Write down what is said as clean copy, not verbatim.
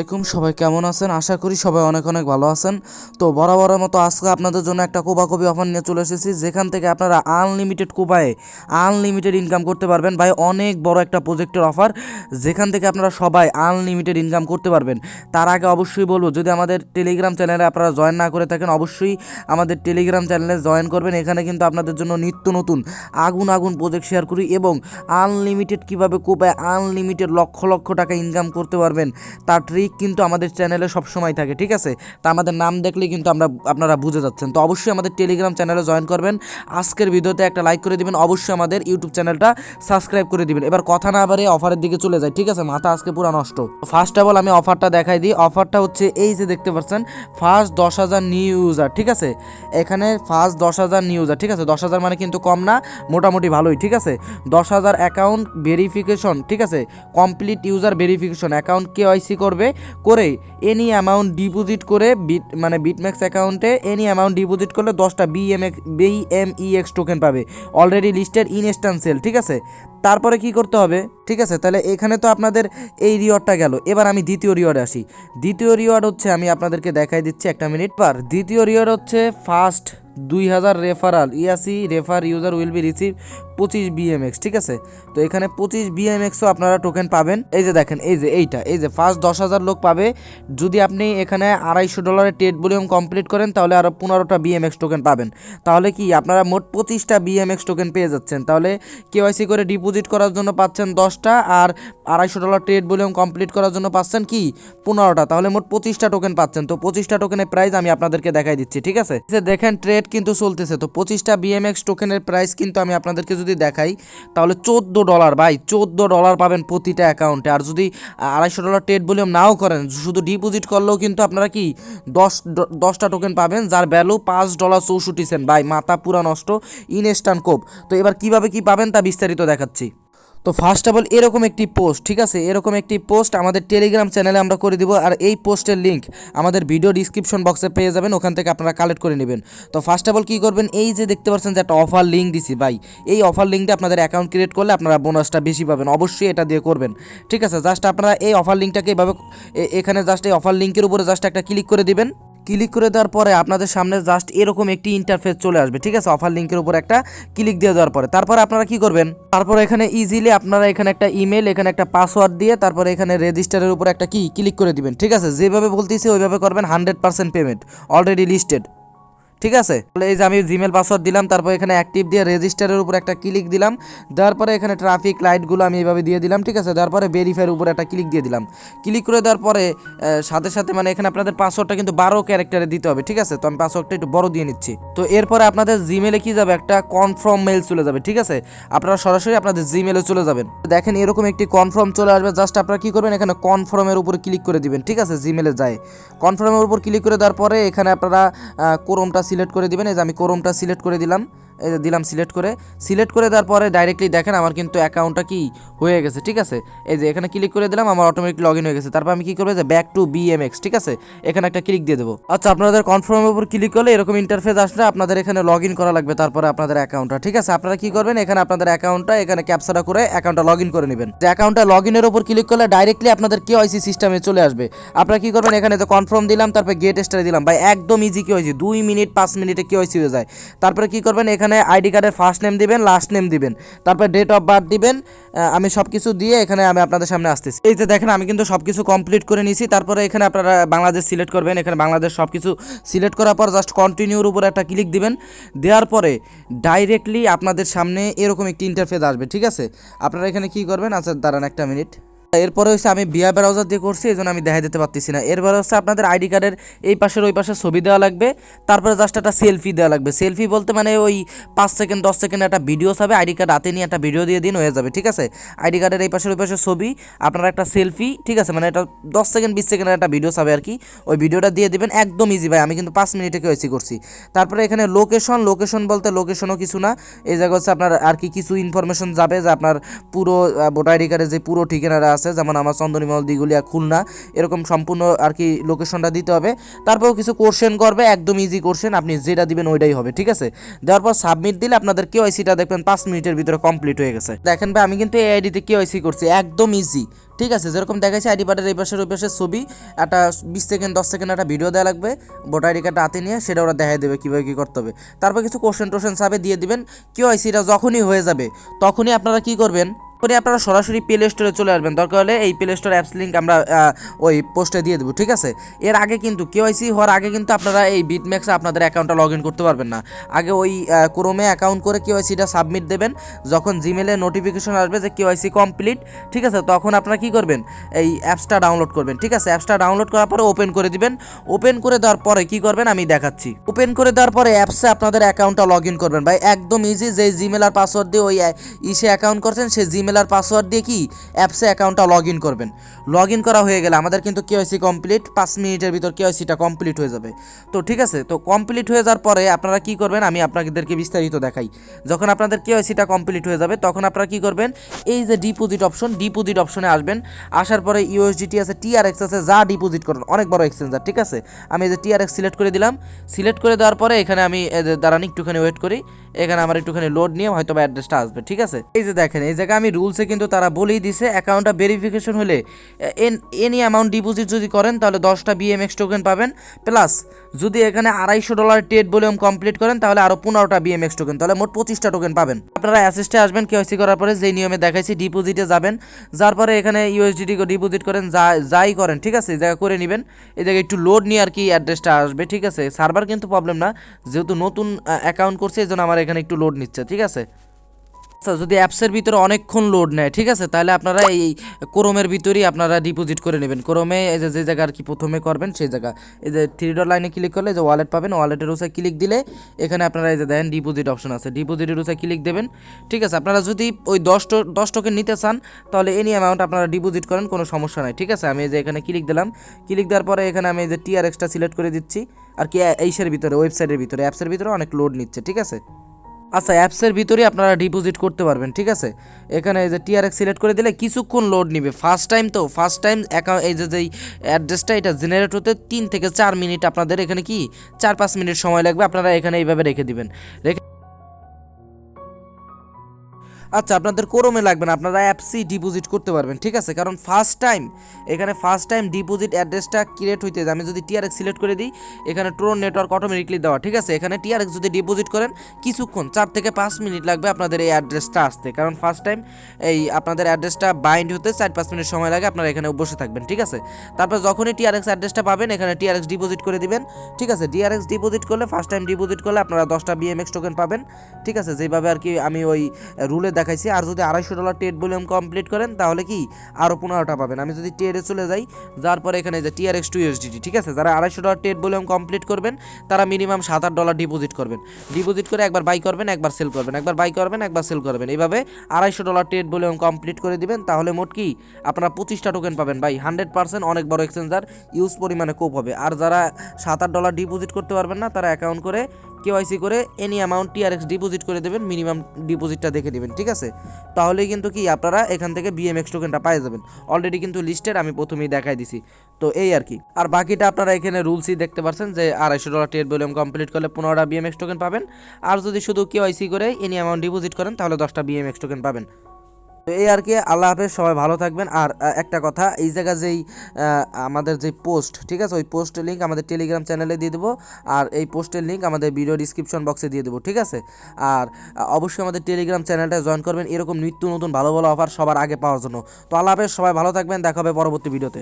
আলাইকুম, সবাই কেমন আছেন? আশা করি সবাই অনেক অনেক ভালো আছেন। তো বরাবরের মতো আজকে আপনাদের জন্য একটা কোপাকুপি অফার নিয়ে চলে এসেছি, যেখান থেকে আপনারা আনলিমিটেড কোপায়ে আনলিমিটেড ইনকাম করতে পারবেন। ভাই অনেক বড় একটা প্রজেক্টের অফার, যেখান থেকে আপনারা সবাই আনলিমিটেড ইনকাম করতে পারবেন। তার আগে অবশ্যই বলবো, যদি আমাদের টেলিগ্রাম চ্যানেলে আপনারা জয়েন না করে থাকেন, অবশ্যই আমাদের টেলিগ্রাম চ্যানেলে জয়েন করবেন। এখানে কিন্তু আপনাদের জন্য নিত্য নতুন আগুন আগুন প্রজেক্ট শেয়ার করি এবং আনলিমিটেড কীভাবে কোপায় আনলিমিটেড লক্ষ লক্ষ টাকা ইনকাম করতে পারবেন তার ট্রিক কিন্তু আমাদের চ্যানেলে সবসময় থাকে, ঠিক আছে? তা আমাদের নাম দেখলে কিন্তু আপনারা বুঝে যাচ্ছেন। তো অবশ্যই আমাদের টেলিগ্রাম চ্যানেলে জয়েন করবেন, আজকের ভিডিওতে একটা লাইক করে দিবেন, অবশ্যই আমাদের ইউটিউব চ্যানেলটা সাবস্ক্রাইব করে দিবেন। এবার কথা না বাড়িয়ে অফারের দিকে চলে যায়, ঠিক আছে? মাথা আজকে পুরো নষ্ট। ফার্স্ট অফ অল আমি অফারটা দেখাই দিই। অফারটা হচ্ছে এই যে দেখতে পাচ্ছেন, ফার্স্ট 10,000 নিউ ইউজার, ঠিক আছে? এখানে ফার্স্ট 10,000 নিউ ইউজার, ঠিক আছে? 10,000 মানে কিন্তু কম না, মোটামুটি ভালোই, ঠিক আছে? 10,000 অ্যাকাউন্ট ভেরিফিকেশন, ঠিক আছে? Complete user verification, account KYC করে এনি অ্যামাউন্ট ডিপোজিট করে বিটম্যাক্স অ্যাকাউন্টে এনি অ্যামাউন্ট ডিপোজিট করলে 10টা বিএমইএক্স টোকেন পাবে, অলরেডি লিস্টেড ইনস্ট্যান্ট সেল, ঠিক আছে? তারপরে কি করতে হবে, ঠিক আছে? তাহলে এখানে তো আপনাদের এই রিওয়ার্ডটা গেল। এবার আমি দ্বিতীয় রিওয়ার্ডে আসি। দ্বিতীয় রিওয়ার্ড হচ্ছে, আমি আপনাদেরকে দেখাই দিচ্ছি একটা মিনিট পর। দ্বিতীয় রিওয়ার্ড হচ্ছে ফার্স্ট 2000 রেফারাল ইয়াসি refer user will be receive 25 BMX, ঠিক আছে? তো এখানে 25 বিএমএক্সও আপনারা টোকেন পাবেন। এই যে দেখেন, এই যে ফার্স্ট 10,000 লোক পাবে। যদি আপনি এখানে $250 ট্রেড ভলিউম কমপ্লিট করেন, তাহলে আরও 15টা বিএমএক্স টোকেন পাবেন। তাহলে কি আপনারা মোট 25টা বিএমএক্স টোকেন পেয়ে যাচ্ছেন। তাহলে কেওয়াইসি করে ডিপোজিট করার জন্য পাচ্ছেন 10টা, আর $250 ট্রেড ভলিউম কমপ্লিট করার জন্য পাচ্ছেন কি 15টা। তাহলে মোট 25টা টোকেন পাচ্ছেন। তো 25টা টোকেনের প্রাইস আমি আপনাদেরকে দেখাই দিচ্ছি, ঠিক আছে? দেখেন ট্রেড কিন্তু চলতেছে। তো 25টা বিএমএক্স টোকেনের প্রাইস কিন্তু আমি আপনাদেরকে যদি দেখাই, তাহলে $14 ভাই, $14 পাবেন প্রতিটা অ্যাকাউন্টে। আর যদি $250 ট্রেড ভলিউম নাও করেন, শুধু ডিপোজিট করলেও কিন্তু আপনারা কি 10টা টোকেন পাবেন, যার ভ্যালু $5.64 ভাই, মাথা পুরা নষ্ট, ইনস্ট্যান্ট কোপ। তো এবার কিভাবে কি পাবেন তা বিস্তারিত দেখাচ্ছি। তো ফার্স্ট অফ অল এরকম একটি পোস্ট, ঠিক আছে? এরকম একটি পোস্ট আমাদের টেলিগ্রাম চ্যানেলে আমরা করে দিব, আর এই পোস্টের লিঙ্ক আমাদের ভিডিও ডিসক্রিপশন বক্সে পেয়ে যাবেন, ওখান থেকে আপনারা কালেক্ট করে নেবেন। তো ফার্স্ট অফ অল কী করবেন, এই যে দেখতে পাচ্ছেন যে একটা অফার লিঙ্ক দিছি ভাই, এই অফার লিঙ্কটা আপনাদের অ্যাকাউন্ট ক্রিয়েট করলে আপনারা বোনাসটা বেশি পাবেন, অবশ্যই এটা দিয়ে করবেন, ঠিক আছে? জাস্ট আপনারা এই অফার লিঙ্কটাকে এভাবে এখানে জাস্ট এই অফার লিঙ্কের উপরে জাস্ট একটা ক্লিক করে দিবেন। ক্লিক করে দেওয়ার পরে আপনাদের সামনে জাস্ট এরকম একটি ইন্টারফেস চলে আসবে, ঠিক আছে? অফার লিঙ্কের উপর একটা ক্লিক দিয়ে দেওয়ার পরে তারপরে আপনারা কি করবেন, তারপরে এখানে ইজিলি আপনারা এখানে একটা ইমেল, এখানে একটা পাসওয়ার্ড দিয়ে তারপরে এখানে রেজিস্টারের উপর একটা কি ক্লিক করে দিবেন, ঠিক আছে? যেভাবে বলতেছি ওইভাবে করবেন, 100% পেমেন্ট অলরেডি লিস্টেড, ঠিক আছে? তাহলে এই যে আমি জিমেল পাসওয়ার্ড দিলাম, তারপর এখানে অ্যাক্টিভ দিয়ে রেজিস্টারের উপর একটা ক্লিক দিলাম, দেওয়ার পরে এখানে ট্রাফিক লাইটগুলো আমি এইভাবে দিয়ে দিলাম, ঠিক আছে? দেওয়ার পরে ভেরিফাইয়ের উপর একটা ক্লিক দিয়ে দিলাম। ক্লিক করে দেওয়ার পরে সাথে সাথে এখানে আপনাদের পাসওয়ার্ডটা কিন্তু 12 ক্যারেক্টারে দিতে হবে, ঠিক আছে? তো আমি পাসওয়ার্ডটা একটু বড় দিয়ে নিচ্ছি। তো এরপরে আপনাদের জিমেলে কি যাবে, একটা কনফার্ম মেল চলে যাবে, ঠিক আছে? আপনারা সরাসরি আপনাদের জিমেলে চলে যাবেন। দেখেন এরকম একটি কনফার্ম চলে আসবে, জাস্ট আপনারা কি করবেন, এখানে কনফার্মের উপর ক্লিক করে দিবেন, ঠিক আছে? জিমেলে যায় কনফার্মের উপর ক্লিক করে দেওয়ার পরে এখানে আপনারা ক্রোমটা সিলেক্ট করে দিবেন। এই যে আমি ক্রোমটা সিলেক্ট করে দিলাম, এই যে দিলাম সিলেক্ট করে দেওয়ার পরে ডাইরেক্টলি দেখেন আমার কিন্তু অ্যাকাউন্টটা কি হয়ে গেছে, ঠিক আছে? এই যে এখানে ক্লিক করে দিলাম, আমার অটোমেটিক লগ ইন হয়ে গেছে। তারপর আমি কি করবো, যে ব্যাক টু বিএমএক্স, ঠিক আছে? এখানে একটা ক্লিক দিয়ে দেবো। আচ্ছা, আপনাদের কনফার্মের উপর ক্লিক করলে এরকম ইন্টারফেস আসলে আপনাদের এখানে লগ ইন করা লাগবে, তারপরে আপনাদের অ্যাকাউন্টটা, ঠিক আছে? আপনারা কি করবেন, এখানে আপনাদের অ্যাকাউন্টটা এখানে ক্যাপচাটা করে অ্যাকাউন্টটা লগ ইন করে নেবেন। যে অ্যাকাউন্টটা লগ ইনের উপর ক্লিক করলে ডাইরেক্টলি আপনাদের কেওয়াইসি সিস্টেমে চলে আসবে। আপনারা কি করবেন, এখানে তো কনফার্ম দিলাম, তারপর গেট স্টারে দিলাম, ভাই একদম ইজি কেওয়াইসি, 2 মিনিট 5 মিনিটে কেওয়াইসি হয়ে যায়। তারপরে কি করবেন, এখানে আইডি কার্ডের ফার্স্ট নেম দিবেন, লাস্ট নেম দিবেন, তারপর ডেট অফ বার্থ দিবেন। আমি সব কিছু দিয়ে এখানে আমি আপনাদের সামনে আসতেছি। এই যে দেখেন আমি কিন্তু সব কিছু কমপ্লিট করে নিয়েছি। তারপরে এখানে আপনারা বাংলাদেশ সিলেক্ট করবেন, এখানে বাংলাদেশ সব কিছু সিলেক্ট করার পর জাস্ট কন্টিনিউর উপর একটা ক্লিক দিবেন। দেওয়ার পরে ডাইরেক্টলি আপনাদের সামনে এরকম একটি ইন্টারফেস আসবে, ঠিক আছে? আপনারা এখানে কি করবেন, আচ্ছা দাঁড়ান একটা মিনিট। এরপরে হচ্ছে আমি ভিআই ব্রাউজার দিয়ে করছি, এই জন্য আমি দেখা দিতে পারতেছি না। এরপরে হচ্ছে আপনাদের আইডি কার্ডের এই পাশের ওই পাশে ছবি দেওয়া লাগবে, তারপরে জাস্ট একটা সেলফি দেওয়া লাগবে। সেলফি বলতে ওই 5 সেকেন্ড 10 সেকেন্ড একটা ভিডিও হবে, আইডি কার্ড হাতে নিয়ে একটা ভিডিও দিয়ে দিন, হয়ে যাবে, ঠিক আছে? আইডি কার্ডের এই পাশের ওই পাশে ছবি, আপনারা একটা সেলফি, ঠিক আছে? এটা 10 সেকেন্ড 20 সেকেন্ডের একটা ভিডিও হবে আর কি, ওই ভিডিওটা দিয়ে দিবেন। একদম ইজি ভাই, আমি কিন্তু 5 মিনিটে কেওয়াইসি করছি। তারপরে এখানে লোকেশন বলতে লোকেশনও কিছু না, এই জায়গা হচ্ছে আপনার আর কি কিছু ইনফরমেশন যাবে, যে আপনার পুরো ভোটার আইডি কার্ডে যে পুরো ঠিকানাটা আছে, যেমন আমার চন্দনীমল, দিগুলিয়া, খুলনা, এরকম সম্পূর্ণ আর কি লোকেশনটা দিতে হবে। তারপরেও কিছু কোশ্চেন করবে, একদম ইজি কোশ্চেন, আপনি যেটা দিবেন ওইটাই হবে, ঠিক আছে। দেওয়ার পর সাবমিট দিলে আপনাদের কেওয়াইসিটা দেখবেন 5 মিনিটের ভিতরে কমপ্লিট হয়ে গেছে। দেখেন ভাই, আমি কিন্তু এই আইডিতে কেওয়াইসি করছি, একদম ইজি, ঠিক আছে। যেরকম দেখাইছে আইডি কার্ডের এই পাশের ওই পাশের ছবি, একটা 20 সেকেন্ড 10 সেকেন্ড একটা ভিডিও দেওয়া লাগবে, ভোটার আইডি কার্ডটা হাতে নিয়ে সেটা ওরা দেখাই দেবে কীভাবে কী করতে হবে। তারপর কিছু কোশ্চেন টোশ্চেন সাবে দিয়ে দিবেন। কেওয়াইসিটা যখনই হয়ে যাবে তখনই আপনারা কি করবেন, করে আপনারা সরাসরি প্লে স্টোরে চলে আসবেন। দরকার হলে এই প্লে স্টোর অ্যাপস লিঙ্ক আমরা ওই পোস্টে দিয়ে দেবো, ঠিক আছে। এর আগে কিন্তু কেওয়াইসি হওয়ার আগে কিন্তু আপনারা এই বিটম্যাক্সে আপনাদের অ্যাকাউন্টটা লগ ইন করতে পারবেন না। আগে ওই ক্রোমে অ্যাকাউন্ট করে কেওয়াইসিটা সাবমিট দেবেন। যখন জিমেলে নোটিফিকেশন আসবে যে কেওয়াইসি কমপ্লিট, ঠিক আছে, তখন আপনারা কি করবেন, এই অ্যাপসটা ডাউনলোড করবেন, ঠিক আছে। অ্যাপসটা ডাউনলোড করার পরে ওপেন করে দিবেন। ওপেন করে দেওয়ার পরে কি করবেন আমি দেখাচ্ছি। ওপেন করে দেওয়ার পরে অ্যাপসে আপনাদের অ্যাকাউন্টটা লগ ইন করবেন ভাই, একদম ইজি। যে জিমেল আর পাসওয়ার্ড দিয়ে ওই ইসে অ্যাকাউন্ট করছেন, সেই জিমেল আর পাসওয়ার্ড দিয়ে কি অ্যাপসে অ্যাকাউন্টটা লগ ইন করবেন। লগ ইন করা হয়ে গেলে আমাদের কিন্তু কেওয়াইসি কমপ্লিট, 5 মিনিটের ভিতর কেওয়াইসিটা কমপ্লিট হয়ে যাবে। তো ঠিক আছে, তো কমপ্লিট হয়ে যাওয়ার পরে আপনারা কি করবেন আমি আপনাদেরকে বিস্তারিত দেখাই। যখন আপনাদের কেওয়াইসিটা কমপ্লিট হয়ে যাবে তখন আপনারা কি করবেন, এই যে ডিপোজিট অপশনে আসবেন। আসার পরে ইউএসডিটি আছে, টিআরএক্স আছে, যা ডিপোজিট করুন, অনেক বড় এক্সচেঞ্জার, ঠিক আছে। আমি এই যে টিআরএক্স সিলেক্ট করে দিলাম। সিলেক্ট করে দেওয়ার পরে এখানে আমি দাঁড়ান একটুখানি ওয়েট করি, এখানে আমার একটুখানি লোড নিয়ে হয়তো বা অ্যাড্রেসটা আসবে, ঠিক আছে। এই যে দেখেন, এই জায়গায় আমি রুলসে কিন্তু তারা বলেই দিছে অ্যাকাউন্টটা ভেরিফিকেশন হলে এনি অ্যামাউন্ট ডিপোজিট যদি করেন তাহলে 10টা বিএমএক্স টোকেন পাবেন, প্লাস যদি এখানে $250 ট্রেড ভলিউম কমপ্লিট করেন তাহলে আরও 15টা বিএমএক্স টোকেন, তাহলে মোট 25টা টোকেন পাবেন। আপনারা অ্যাসিস্টে আসবেন, কেওয়াইসি করার পরে যেই নিয়মে দেখাইছি ডিপোজিটে যাবেন, যার পরে এখানে ইউএসডিটি ডিপোজিট করেন, যাই করেন, ঠিক আছে, এই জায়গা করে নেবেন। এই জায়গায় একটু লোড নিয়ে আর কি অ্যাড্রেসটা আসবে, ঠিক আছে। সার্ভার কিন্তু প্রবলেম না, যেহেতু নতুন অ্যাকাউন্ট করছে এই জন্য আমার এখানে একটু লোড নিচ্ছে, ঠিক আছে। আচ্ছা, যদি অ্যাপসের ভিতরে অনেকক্ষণ লোড নেয়, ঠিক আছে, তাহলে আপনারা এই ক্রোমের ভিতরেই আপনারা ডিপোজিট করে নেবেন। ক্রোমে এই যে জায়গা আর কি প্রথমে করবেন সেই জায়গা, এই যে 3 ডট লাইনে ক্লিক করলে যে ওয়ালেট পাবেন, ওয়ালেটের উপরে ক্লিক দিলে এখানে আপনারা এই যে দেখেন ডিপোজিট অপশন আছে, ডিপোজিটের উপরে ক্লিক দেবেন, ঠিক আছে। আপনারা যদি ওই 10 টোকেন নিতে চান তাহলে এনি অ্যামাউন্ট আপনারা ডিপোজিট করেন, কোনো সমস্যা নাই, ঠিক আছে। আমি এই যে এখানে ক্লিক দিলাম, ক্লিক দেওয়ার পরে এখানে আমি এই যে টিআরএক্সটা সিলেক্ট করে দিচ্ছি আর কি, এইসের ভিতরে ওয়েবসাইটের ভিতরে, অ্যাপসের ভিতরে অনেক লোড নিচ্ছে, ঠিক আছে। আচ্ছা, অ্যাপসের ভিতরেই আপনারা ডিপোজিট করতে পারবেন, ঠিক আছে। এখানে এই যে টিআরএক্স সিলেক্ট করে দিলে কিছুক্ষণ লোড নিবে, ফার্স্ট টাইম অ্যাকাউন্ট এই যে অ্যাড্রেসটা এটা জেনারেট হতে 3 থেকে 4 মিনিট আপনাদের এখানে কি 4-5 মিনিট সময় লাগবে। আপনারা এখানে এইভাবে রেখে দিবেন। আচ্ছা, আপনাদের ক্রোমে লাগবে না, আপনারা অ্যাপসই ডিপোজিট করতে পারবেন, ঠিক আছে। কারণ ফার্স্ট টাইম ডিপোজিট অ্যাড্রেসটা ক্রিয়েট হইতে যায়। আমি যদি টিআরএক্স সিলেক্ট করে দিই, এখানে ট্রোন নেটওয়ার্ক অটোমেটিকলি দেওয়া, ঠিক আছে। এখানে টিআরএক্স যদি ডিপোজিট করেন কিছুক্ষণ 4 থেকে 5 মিনিট লাগবে আপনাদের এই অ্যাড্রেসটা আসতে, কারণ ফার্স্ট টাইম এই আপনাদের অ্যাড্রেসটা বাইন্ড হতে 4-5 মিনিট সময় লাগে। আপনারা এখানে বসে থাকবেন, ঠিক আছে। তারপর যখনই টিআরএক্স অ্যাড্রেসটা পাবেন এখানে টিআরএক্স ডিপোজিট করে দিবেন, ঠিক আছে। টিআরএক্স ডিপোজিট করলে ফার্স্ট টাইম ডিপোজিট করলে আপনারা 10টা বিএমএক্স টোকেন পাবেন, ঠিক আছে, যেভাবে আর কি আমি ওই রুলে দেখাইছি। আর যদি $250 ট্রেড ভলিউম কমপ্লিট করেন তাহলে কি আরও 15টা পাবেন। আমি যদি ট্রেডে চলে যাই, যার পরে এখানে যে টিআরএক্স টু ইউএসডিটি, ঠিক আছে, যারা $250 ট্রেড ভলিউম কমপ্লিট করবেন তারা মিনিমাম $7-8 ডিপোজিট করবেন। ডিপোজিট করে একবার বাই করবেন, একবার সেল করবেন, একবার বাই করবেন, একবার সেল করবেন, এইভাবে $250 ট্রেড ভলিউম কমপ্লিট করে দিবেন। তাহলে মোট কি আপনারা 25টা টোকেন পাবেন ভাই, 100% অনেক বড় এক্সচেঞ্জার, ইউজ পরিমাণে কোপ হবে। আর যারা $7-8 ডিপোজিট করতে পারবেন না তারা অ্যাকাউন্ট করে কেওয়াইসি করে এনি অ্যামাউন্ট টিআরএক্স ডিপোজিট করে দেবেন, মিনিমাম ডিপোজিটটা দেখে দেবেন, ঠিক আছে। তাহলেই কিন্তু কি আপনারা এখান থেকে বিএমএক্স টোকেনটা পাই যাবেন। অলরেডি কিন্তু লিস্টেড আমি প্রথমেই দেখাই দিছি। তো এই আর কি, আর বাকিটা আপনারা এখানে রুলসই দেখতে পাচ্ছেন যে $250 ট্রেড ভলিউম কমপ্লিট করলে 15টা বিএমএক্স টোকেন পাবেন। আর যদি শুধু কেওয়াইসি করে এনি অ্যামাউন্ট ডিপোজিট করেন তাহলে 10টা বিএমএক্স টোকেন পাবেন। তো এই আর কি, আল্লাহ হাফেজ, সবাই ভালো থাকবেন। আর একটা কথা, এই জায়গা যেই আমাদের যে পোস্ট, ঠিক আছে, ওই পোস্টের লিঙ্ক আমাদের টেলিগ্রাম চ্যানেলে দিয়ে দেবো, আর এই পোস্টের লিঙ্ক আমাদের ভিডিও ডিসক্রিপশন বক্সে দিয়ে দেবো, ঠিক আছে। আর অবশ্যই আমাদের টেলিগ্রাম চ্যানেলটা জয়েন করবেন এরকম নিত্য নতুন ভালো ভালো অফার সবার আগে পাওয়ার জন্য। তো আল্লাহ হাফেজ, সবাই ভালো থাকবেন, দেখা হবে পরবর্তী ভিডিওতে।